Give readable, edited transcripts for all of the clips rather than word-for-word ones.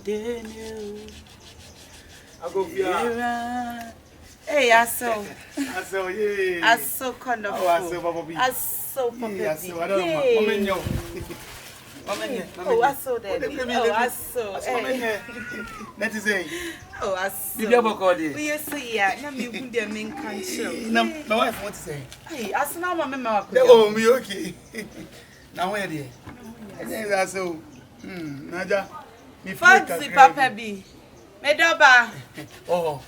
I go via. Hey, I saw, yeah. I so kind of. Oh, I saw, Bobby. I so puppy. I saw, I don't know. Woman, yo. Oh, I saw that. Oh, I saw. That is a. Oh, I saw. You never called it. We see ya. Now me put the main country. No, my wife wants to say. Hey, I saw my mama. Oh, me okay. Now where they? I so. Naja. Fancy Papa B. Medoba. Oh.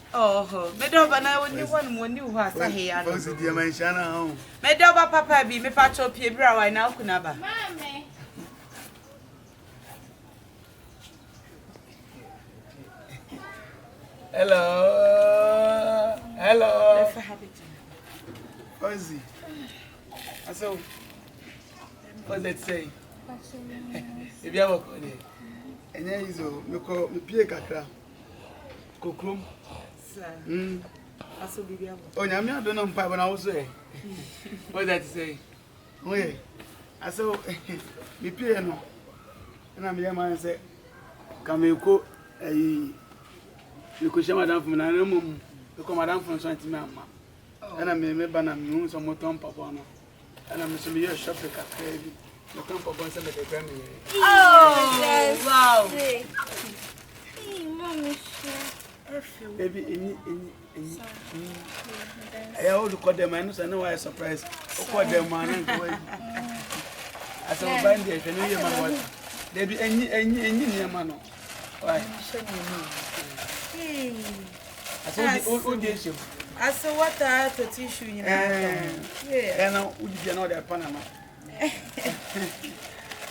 Medoba na woni new house here. Fauzy dear man shana home. Medoba Papa B me patcho pie bra why na kunaba. Mama. Hello. Hello. Fauzy. So what let's say? If you have a and then is me call me pie kakra. Kokrom. Sir. Aso bibia. Oh, nyame adon am pa na wo so e. What that say? Oh yeah. Aso me pie no. Na me man say kameko eh me ko shama dan fun na mum. Me ko madam fun so anti me amma. Na me ba na me hu so moton papa no. Na me so me yo shop the kakra bi. Me kan papa say me dey gram me. Oh, wow. Hey, mommy. Baby, I hold to call them. I know, so I know why I surprised. Call them, man. I saw bind the new man. Baby, any man. Why? I saw the old issue. I saw what I to tissue in and now would you know that Panama?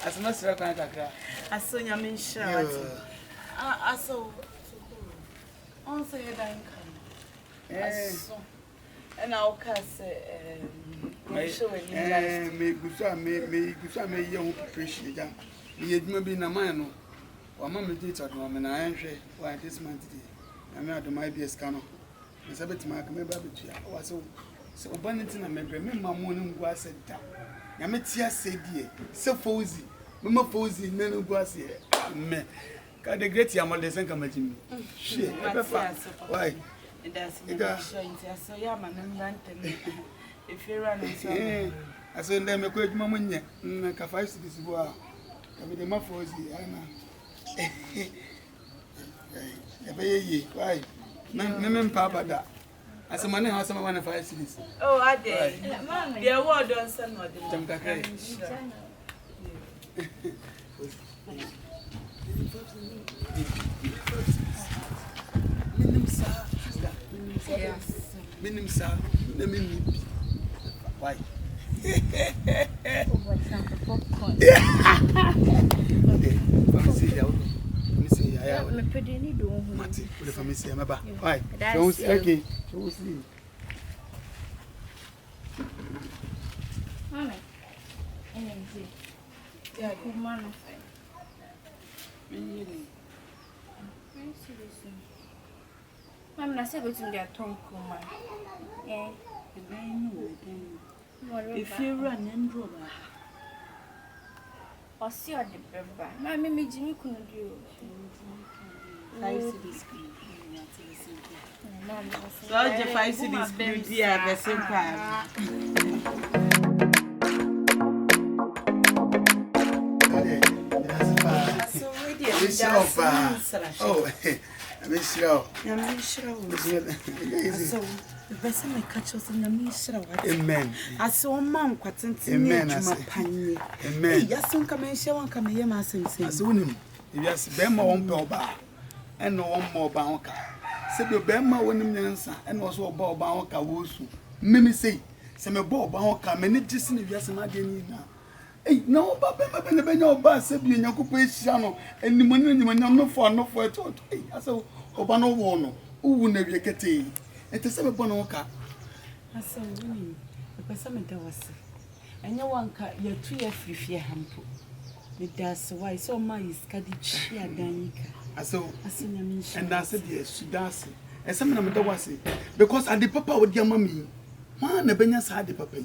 As much as I can. I saw your men shout. I saw. On say that income. And I'll cast me young appreciate them. You may be in a man. Or mamma did at home, and I am sure why this month. I may have my be a scanner. Miss Abbott Mark, my baby, was so abundant. I may remember my morning was said down. Yamitia said, dear, so Fauzy, Mamma Fauzy, men who was here. God, the great Yamal doesn't come at me. Shit, why? It does. So, yeah, man, if you run, I said, them a quick moment, like a 5 cities. Wow, I mean, the Mafrozy, I know. Why? Name Papa that. As a man, how someone 5 cities. Oh, I did. The award on some of them. Minim sir, let me why? Why? Okay. I'm not able to get tongue. If you run and draw, or see the paper, my mimmy Jimmy couldn't do. So, if I see this beauty at the same time. Oh, I'm sure. So, the vessel may catch us in the mission. Amen. I saw a man quite Amen. Amen. Yes, some come and show and come here, my sense. I saw him. Yes, Bema won't go back. And no one more banker. Said the Bema when him answer and also about banker was. Mimi say, some about banker, many just in the yes, and I didn't know. Hey, no, Papa, no bus, said you occupation, and the money no for it. Hey, I saw Obano Wono, who would never get it. And to say about Bonoka. I saw women, the person that was. And no one cut your 2 years if you hamper. The that's why so my is Kadich, Danica. I saw, and I said, yes, she does. And some of them was it. Because I did papa with your mammy. Man, the Benyas had the papa.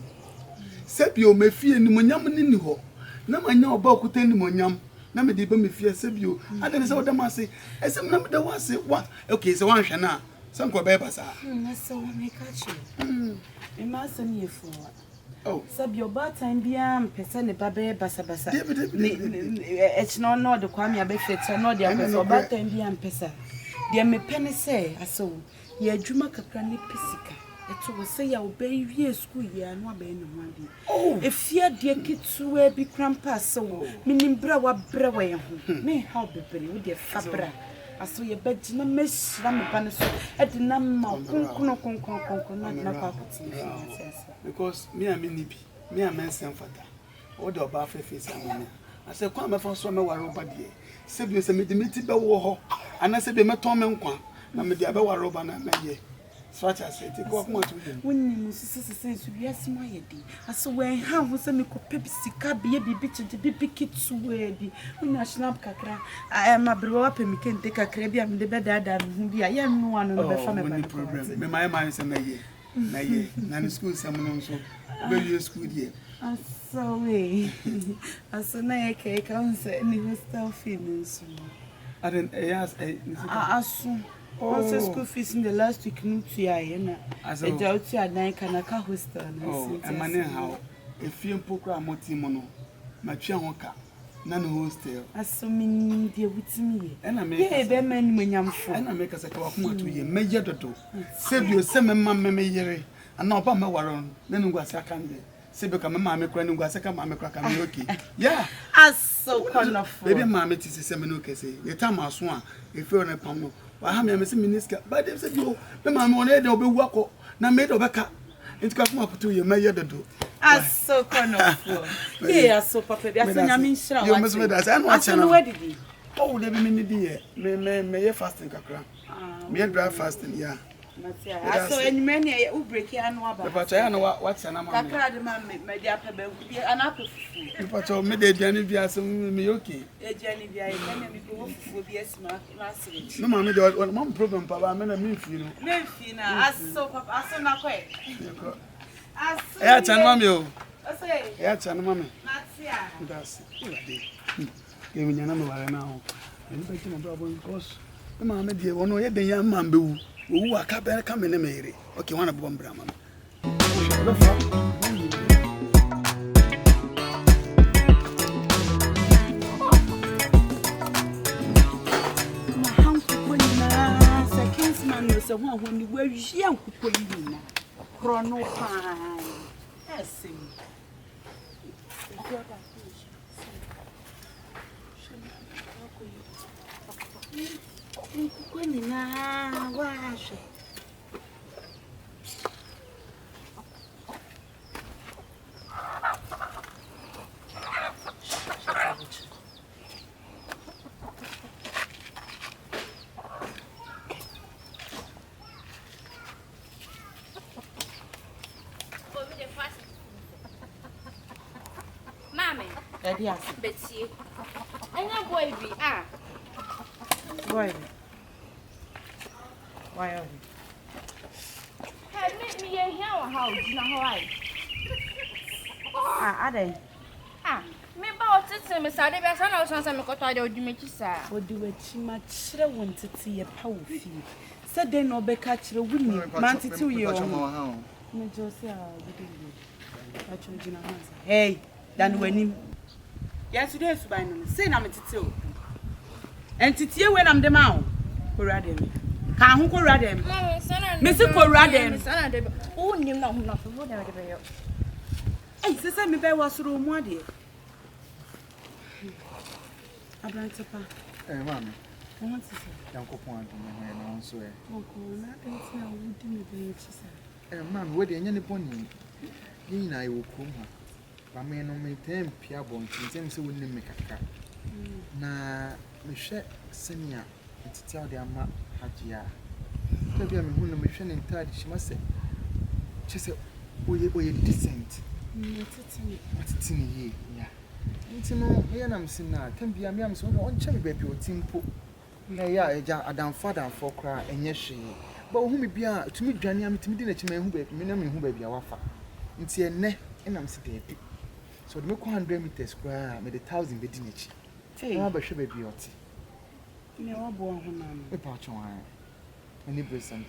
Sepio may fear Nimonyam in the hole. No, I know about Kutenimonyam. na me de ba me fie sebio adene se woda ma se esem na me da wa se wa okay se wan hwe na se nko be ba sa na se wa me ka chi e ma se me fu oh sebio ba time bia mpese ne ba be basa e chino no de kwa me abefete no de akoso ba time bia mpesa de me pene se aso ye adwuma kakra ne pesika eto wo se ya obey wie school ye no abey ne ho ade efia de kitu bi krampa so minimbra wa brewa ye ho me how bebre wo de fabra aso ye bedi na mesra me pa ne so e de na ma konkono na kwa kuti because me am ni bi me am ensen fata wo de oba afefe amana ase kwa me fa so me ware oba de se bi se me de meti be wo ho ana se be me ton me nkwa na me de abe ware oba na me ye such as it go come to them when you sisi so yes my yedi aso when ha wo se me ko pebi sika bi bi chinte bi kitu we bi when na snap kakra ma brewa pe mi kente kakra bi am de be dada hu bi ya no anu no be fa me ba problem me my say na ye na ni school sem no so be you school there aso we aso na ye ke kan se ni hostel feelings I don't yes aso also school fees in the last week no to ya na e ja otu adan kanaka hostel na oh e mane how e fie mpokra amoti mo no ma twa ho ka na no hostel aso min de wutimi ye e na me ye be man munyamfo e na me ka se ka wa kuma to ye meje dodo se bi o se me ma me yere ana oba me waron na no ngwa asa kan de se be ka me ma me kra no ngwa asa ka ma me kra ka me okay yeah aso konofo baby ma me ti se me no kese ye ta ma so a e fe on pam no wa ha me am se minister but dem say yo me ma me on e de obewu akọ na me de obeka entika kuma putu ye meje dodo aso konofo ye aso papa bi aso nyame nhira wa yo me so me da say anu acha na wedidi oh de me ni di ye me ye fasting kakra me dry fasting yeah aso enyime ne u break ya no aba papa ya no wa cha na ma kakra de ma me dia pa ba ku bi ana pa fufu papa me de diani bi aso me okay diani bi ayi na me go fufu bi esma na asiri no ma me de one problem papa me na me fi no me fi na aso papa aso na kwe aso ya cha na me o aso ya cha na me na tia that's it ke me nyana me ware na ho ni ba ti mo bra boy because ma me de wono ye den ya ma mbewu owu aka be ka me ne mere okay wana bo mbra ma so ho ho ni wa hia nkukọ yi na kro no pa esim nkukọ ni na wa hwe yes Betty. I know boy be boy why are you have met me here how you know how ade me ba otete me sade be sa na o san me koto ade odumeki sa odi wachi ma kire won tete ye pa wo fi se den no be ka kire wuni man tete ye o me josi a gidi a chojina hansa hey dan wani yesterday is by no say na me tete o entity we na mde ma o korade me ka ho korade me me se korade me sana de o nim na ho na fo de be yo ei se se me be wasoro mu ade abrante pa mami won ti se yankopon adu me na won so onko na denti na wudi me be chi sa mami we de enya ne boni yin na yo krom ha ba me no me tem pia bon tintem se wonni me kakra na me hwe senia entity of the ama Hajia to bia me hu no me hwe ne ntade shima se chese oye decent matiti ye ya nti no ye na msina tem bia me am so on che me baabi o timpo na ya eja adamfo kra enye hwe ba hu me bia tumi dwane am tumi di na chima hu baabi me na me hu baabi a wafa nti enne enam se de so the 100 meters kra me the 1000 be di nachi Hey. I be baby oti. Me wa bo ho na no. Me pa chon any present.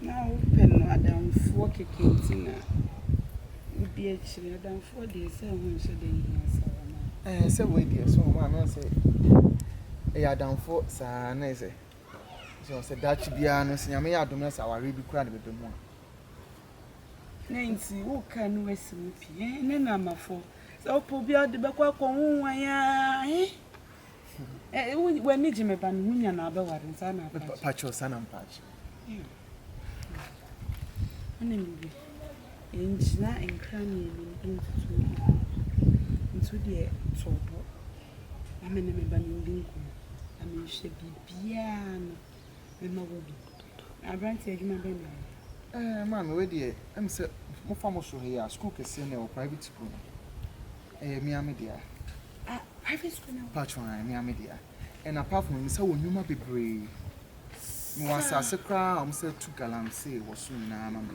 Na open no adamfo kekenti na. Obi a chire adamfo de say ho nso de hia sawa na. Say we dey so ma no say adamfo sa na say. So say that bia no say nyame ya adom na sa ware bi kura na bebe mu a. Na nti wo ka no wasimu pie ne na amafo. So po bia de bekwa ko hunwan ya when ni jime ban hunya na abeware nsa na pa. Pacho sana mpachi. Ana mbi. Enjina enkrani ni ntu de tobo. Amene me ban ndinku. Ame hye bibia no. Me ma wo bi. Abranti adwuma be na. Man, we dey am say mo famo so here school kese na o private school. Miami dia. Private school now. Pacho Miami dia. And apart from me say wonuma bebre. Me wan say sekra am say 2 gallon say was soon na mama.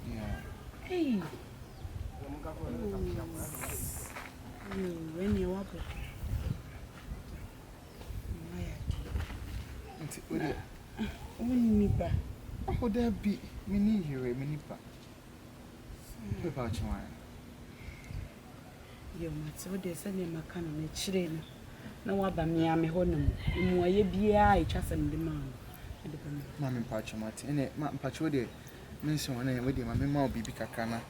Yeah. Hey. When you walk. Nti we dey. Oni ba. Oh there be me ni here me ni pa. We Pacho Yo mate wo de se ne maka no na chire no. Na waba me ame honum. Mu aye bia etwasem de ma no. De ba ma me Pacho mate. Ene ma Pacho de mention na we de ma me ma obibi kakra na.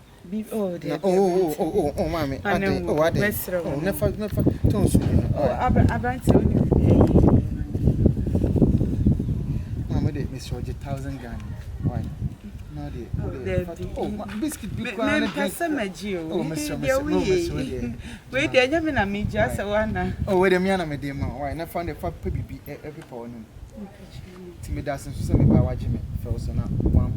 Oh, dear. Oh, mommy. Oh, I did. Oh, never. Don't say. Abranti only. Mama, they miss 1,000 Ghana. Why? No, they. Oh, biscuit. Big one. Me pesa magio. Oh, Mr. Wait, there you mean me just one. Oh, wait, me and me dear man. Why? Never found the fat baby every morning. Timmy doesn't say me by watching me. First, now one.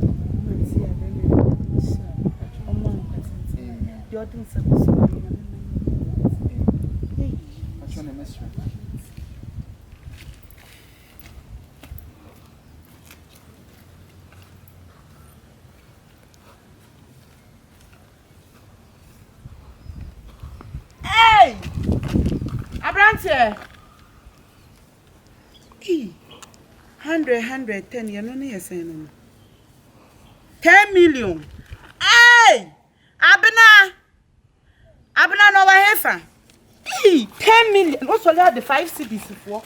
You're doing something. What's your name, Mister? Hey! Abrante! 110, you know, you're saying 10 million. Hey! Abena no wa hefa. 10 million. What's all the 5 cities for?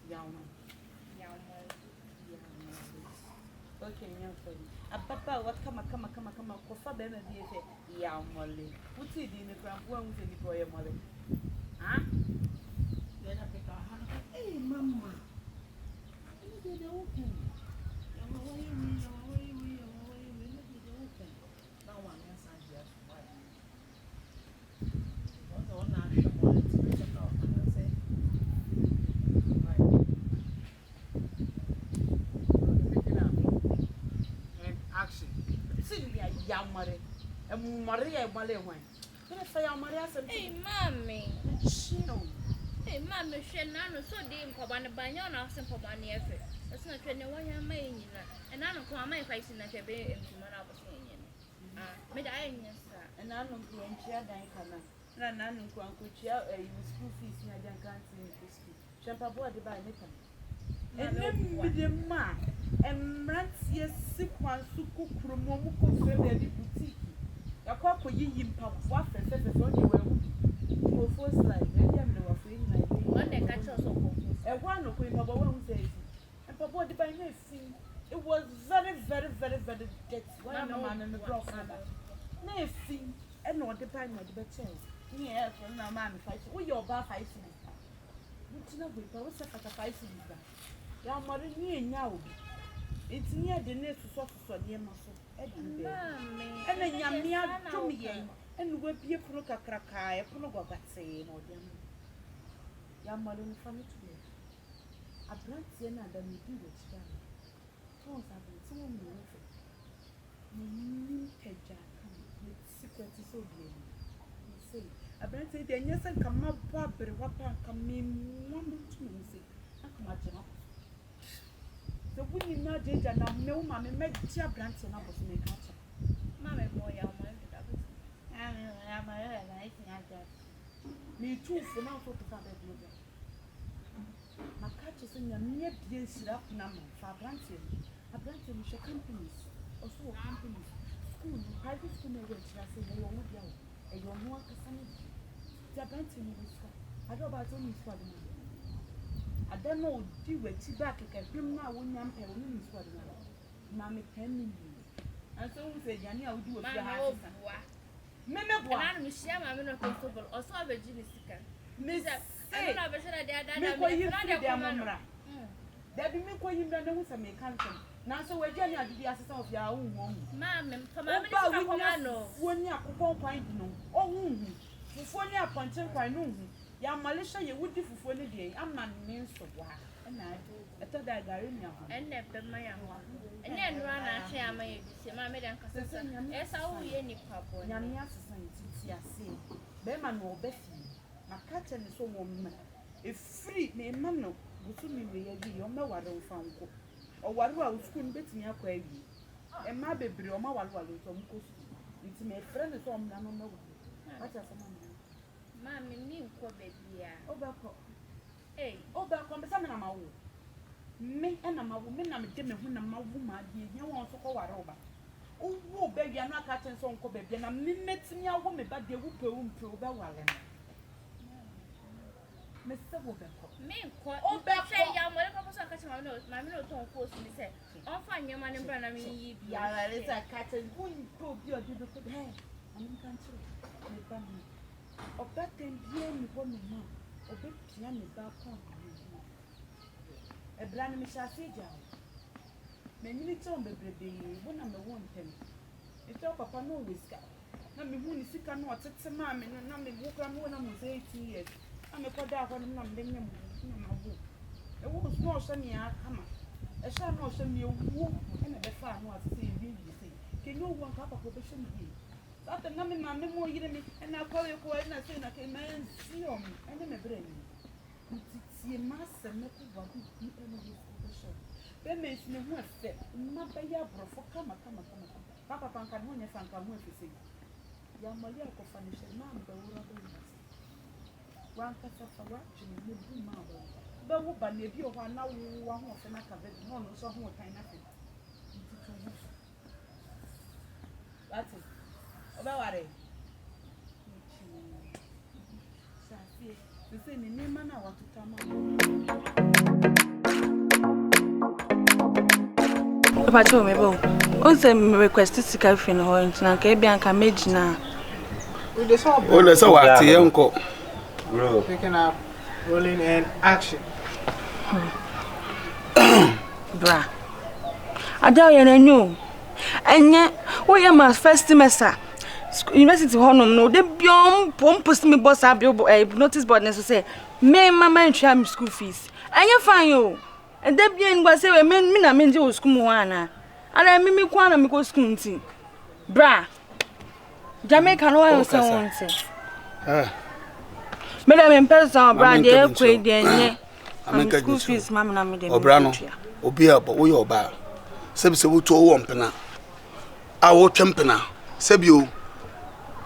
Yaw Moole. Okay, Papa, what come, Kofa Bema be Yaw Moole. What's it in the ground? One with the boy, Molly. Huh? Then I pick our hand. Hey, Mamma. You did open. No one else I just what's all national? Yamare, and Maria Malay wine. Then I say, Maria said, Hey, Mammy. Hey, Mammy, she none so dim for one by your house and for one year. That's not when you want your main, and I don't come my face in that a bay into what I was saying. Made I, yes, sir, and I don't go and share Diana. None of Uncle Chia, school fees in a young country in the school. Champa board by Nippon. And then with the man. And Rancy sick one suku promomo confirmed the boutique. A couple him pop waff and says it's only well. For first life, maybe I'm the waffling like one that catch us off. And one of them, Papa won't say. And Papa, the by me thing, it was very get one man in the gross. Nothing, and not the pine of the better. Yes, when a man fights, we your bar fighting. Butina we pa wose katakai si biba. Ya mari ni enya obi. Enti ye de ne so de maso. E di be. Ena nyame adom ye. Enu we bie pono kakraka e pono gwagate na ode am. Ya mari ni fa metu be. Abrantie na da me di we chira. Ton sa be ti mo mo fe. Ni peja kan. Ni secret so be. Say abrantie de nya san kama bo abere wapa kama mo mutu me say. Akama jema. So when you know Jaja na me uma me ti abrantie na boso me catch. Mama boy ya mo e da boso. Ya ma ya na isi aja. Me too for now for to fa be do. Ma catch so nya me bie sira na ma fa abrantie. Abrantie me she companies. Also companies. School, private school me we tira say me wo dia wo. E yo no akasa me. Ti abrantie me school. I don't about only school dem. I don't know, do what you back again. Now, when I'm a woman, is what Mammy Penny. And so we say, Yanni, I will do a house. Remember, I'm Michelle, I'm not comfortable, or so a Virginia. Miss, I don't have a shot at that. There be me calling you know who's a mechanic. Now, so we're Jenny, I'll be the assistant of your own woman. Mamma, for my no, when you are point no, oh, before you are punching quite noon. Ya Malaysia ye would differ for the day. I'm not means to work. And I thought that I got in your and never my young. And then run actually, I may say my madam. Yes, I will any papa. Yamia society, I see. Beman will bet you. My catcher is so woman. If free, may mamma go to me where you know what I found. Or what I was couldn't bet me a quay. And my baby or my one was on coast. It's my friend is on no. What are some? Mammy, new co baby. Overco. Eh, overcome some of my wood. Me and my woman, I'm a dimmer when I'm a woman, you want to go over. Oh, baby, I'm not catching some co baby, and I'm meeting your woman, but they will prove well. Mr. Overco. Me, oh, back, say, young, whatever, my little force me say. I'll find your man and brother me. Yeah, it's a cat and who prove your beautiful hair. I'm in country. Ọba tẹ̀lé mi bọ́ mi mọ́, ọba tìyà mi bá kọ́ àwọn ọmọ. Ẹ̀bùrà ni mi ṣe àṣejì àwọn. Mẹ̀mí ní tí wọ́n bèbèrè wọ́n náà mi wọ́n tẹ̀lé. Ètò ọ̀pọ̀pọ̀ náà wò sika. Náà mi hu ní sika náà ọ̀tẹ́tẹ́ máa mi náà mi wú kúrò náà mo ṣe 18 years. Náà mi kọ́ dá àkọ́ náà mi bẹ́ẹ̀ nyẹ́ mu náà máa wò. Ewu náà ọ̀ṣẹ́ mi yà á kama. Ẹ̀ṣẹ́ náà ọ̀ṣẹ́ mi ewu ẹ̀nà ẹ̀bẹ̀ fà àwọn àti sẹ́yìn bí yìí sẹ́yìn. Kènyé owó nǹkan àpapọ̀ bẹ́ ṣẹ́ mi yìí. After nothing, my memory, and I call you for it, and I say, I can man see on me, and then my brain. It's a master, not what you show. That makes me more fit. Not by your bro for come. Papa can only find come with you say. Young Malia could finish a man, but we're one cut of a watching, you do marvel. But what by maybe you are now one of an academic, no, so more kind nothing. That's it. Obaware. Safi. Sese ni nema na watutama. Papa cho me bo. O se me request sika fi no ho ntina ka bia nka megina. O le so wa tie nko. Bro. Picking up, rolling and action. Bra. Ada ye na nyu. Enye wo ye my first semester. University honum no de biom post me boss abi notice board na so say me mama ntwa me school fees anya fine yo and de bien ngwa say me na me nje o school mu ana ara me kwa na me go school nti bra Jamaica no wa so won say me da me person bra de ekwe de nye school fees mama na me de obra no obi abo wo yo ba se wo to wo mpena a wo twempena se bi o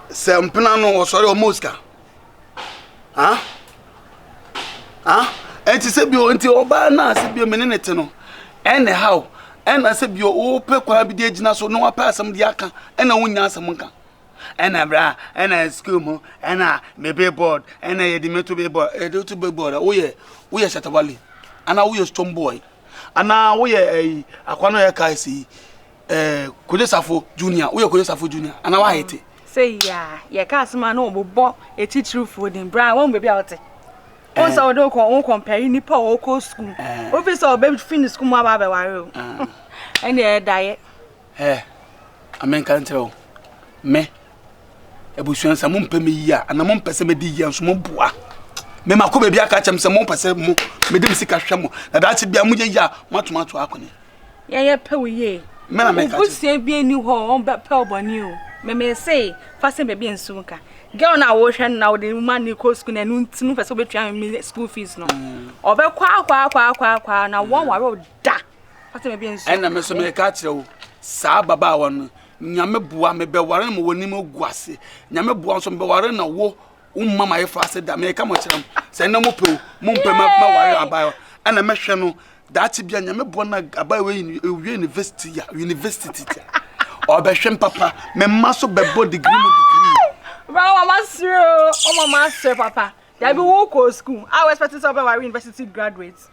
se mpena no sorry o muska enti se bi o enti oba na se bi o menenete no ene how ena se bi o pe kwa bi de agina so no wa pa asam de aka ena wonya asam nka ena bra ena school mu ena me be board ena ye di meto be board to be board wo ye shatabali ana wo ye strong boy ana wo ye akwa no ye kai si Kodesafo Junior wo ye Kodesafo Junior ana wa hete say ya ye ka asma na obobo etichiru fodin bra won be bia wote Also we don't compare nipa o ko school. Officer o baby finish school ma ba be ware o. And the diet. Amen kan tell me ebusuan sa mum peme yi a na mum pese me di yi anso mum boa me makobe bia ka chem se mum pese mu me dem sika hwemo na da che bia mu ye ya matomato akone ye pe we ye me na me ka che bia ni ho on be pe oboni o me say fase be bia nsu nka girl na wo hwe na wo de man ni ko school na nu ntinu pese obetua me school fees no obe kwa na won ware da fase be bia nsu na me so me ka kire wo sa baba won nyame bua me be ware mo woni mo guase nyame bua so me be ware na wo mama ye fase da me ka mo kiram se na mo pe mo mpe ma ware abayo na me hwe no da ti bia nyame bua na abayo university o be hwe papa me ma so be bo degree bro mama siro o mama sir papa there be wo ko school I was expecting to be ware university graduates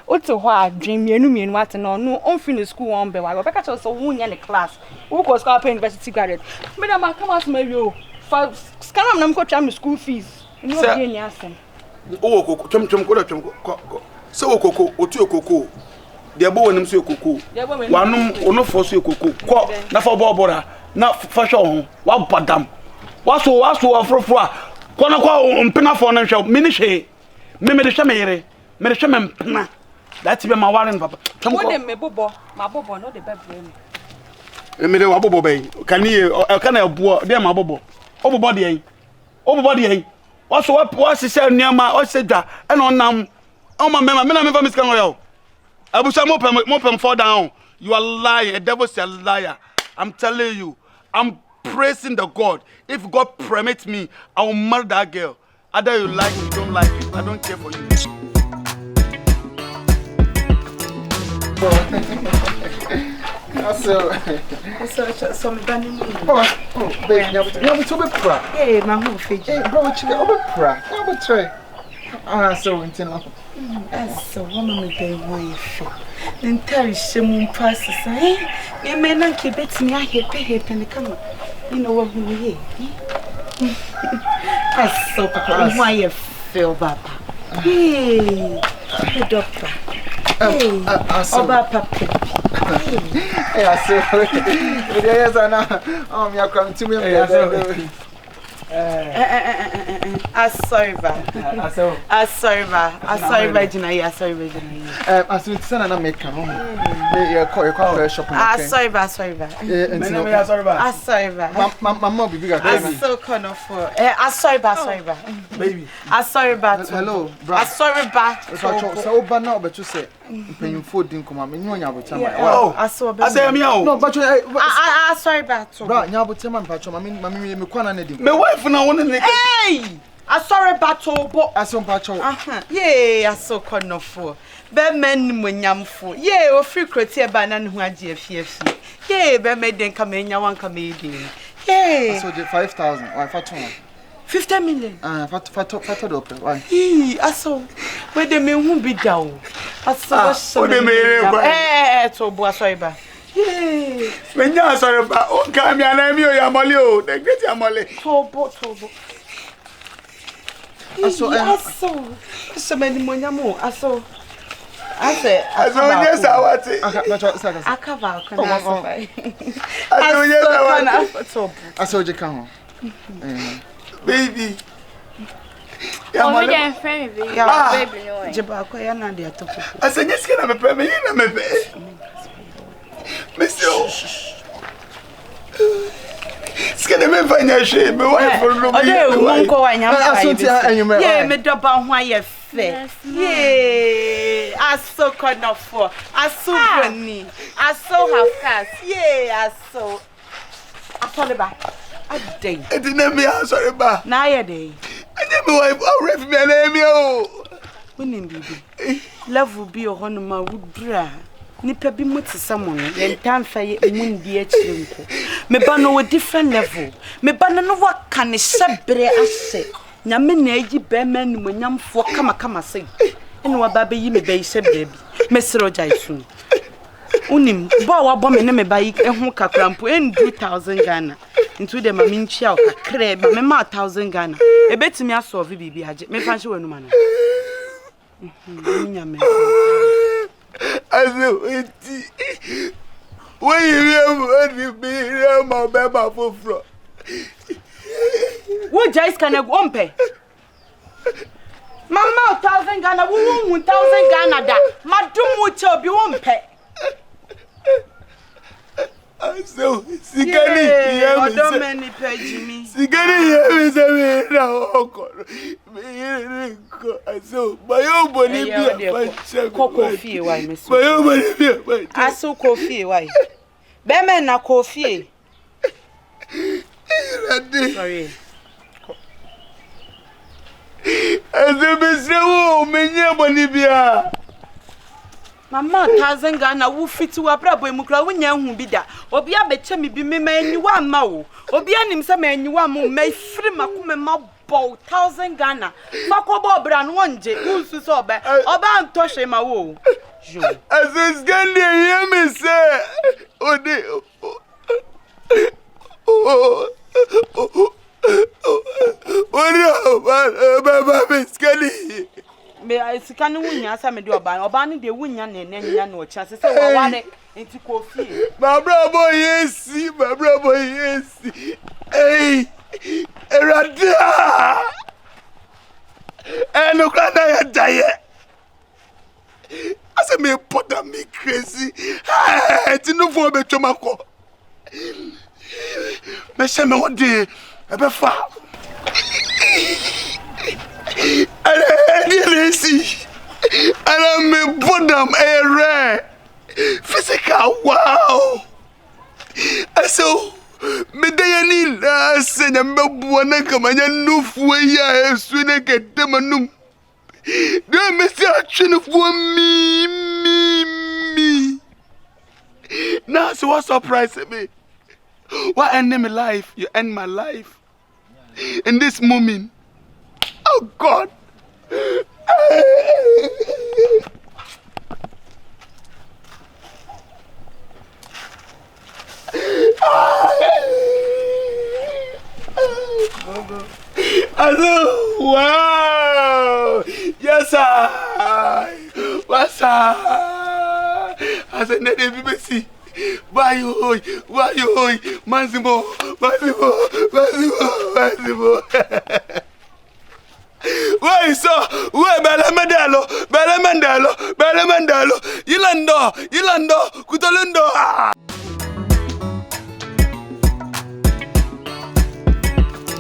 Oto ho dream mienu what no on finish school on be wa beka cho so wunya ne class who go school pay university graduate me na ma come as me yo for scan am na ko twa school fees no be any asem o kokoko twem ko so okoko otu okoko de bo wonim so okoko wanum ono fo so okoko ko na fo bobora na fa hwe ho wa badam waso afrofro a ko na ko mpena fo na hwe mini hwe me de hwe me yere me de hwe me mpena that be my warren papa what dem me bobo ma bobo no de bebre me de wa bobo be kan ye kan e bo de ma bobo obobo de yen waso wa sise niama o sedwa e no nam o ma me na me miskan yo abusa mo pem fall down you are lying a devil is a liar I'm telling you I'm praising the God if God permits me I will marry that girl either you like it, you don't like it I don't care for you so me bani ni baby, you to be pra. Eh, my whole face. Bro, you be pra. You be try. So intino. So woman me dey way for. Then tell shemu process. Me me na ke bet me ahepe ne come. You know what we here. So papa, why you feel papa? Hey, doctor. Oba papa. Yeah, so yes, I know. You are coming to me. Sorry, Jina. As we send an American home, you call shop. Sorry, Mamma, be bigger. So kind of for. Sorry, baby. Hello, bro. So bad now, but you say, when you food didn't come, I mean, you have oh, I say, no, but sorry, but bro, you have a patch. I mean, my wife now want to hey, I saw a battle, but I saw patch. Yeah, I saw kind of for. Be men when yam for. Yeah, or free criteria banana who had GFF. Yeah, be made then come in, one comedian. Yeah, so 5,000 or 50 million. Why? I saw where the men who be down. I saw so to Boasoiba. Yeah, when you are sorry about come here, I'm your Yamalio, the great Yamale. Tobo. I saw so many money. I saw. I said, yes, I want it. I cover. I saw you come. Baby. Oh, we don't friend baby. Baby, Jabako, you're not there talking. I said, yes, can I be permanent? Monsieur. Skene me fanya she me wife for no me. Ode won ko wanya fa. Yeah, me do ba ho aye fe. Yeah, aso konofo. Aso boni. Aso have cars. Yeah, aso. Asole ba. Adey. E di na me asore ba. Na aye dey. Anye me wife already me na me o. Wonim bibi. Level bi o hono ma wudra. Nipa bi mutisa mo no yentan fa ye mundi akire nko me ba no different level me ba no waka ne sebre ase nyame na agi be man mu nyamfo kama sei ene wa ba be yi me be sebre bi me sero jai sun unim bo wa bo me ne me ba yi ehu kakrampo en 2000 Ghana into the maminchia or crab, but me 1,000 Ghana. A bet to me I saw Vibi Hajia. Me fancy one man. I said, when you be my baby for fraud. What Jais can I go pay? Mama 1,000 Ghana, who 1,000 Ghana that? Madam would tell you won't pay. So, Sikari, I don't many pay Jimmy. Sikari, is a so, my own body, coffee, why, Miss? My own body, I saw coffee, why? Bemen na coffee. Sorry. As a Mr. Menya Bolivia. Mama 1,000 Ghana will fit to a brabo mukra when you be that. Obia betchemi be me man you one mao. Obia him some man you one mo may free macume ma bow 1,000 Ghana. Macobo brand one j, who's so bad. Oba toshe ma wo. As a Scandi, hear me say, Me I can win ya some do about Obani de win yan and no chance. Say, what into coffee. My brother, yes, my brother, yes. Hey, Erada. And look at that diet. I said, me Pota me crazy. It's no for me to my call. Me say me one day, I be far. And I see, and I'm put them a rare physical. Wow. I so me day ni la say na me buona kama nya nufu ya esu ne ketemanum. Do me say atwene for me. Now so what surprise me? What end my life? You end my life in this moment. Oh God. Wow. Yes, sir. What's up? I said, let me see. Why you, Massimo. Why so? Why Belamandalo, Yilando, Kutolundo.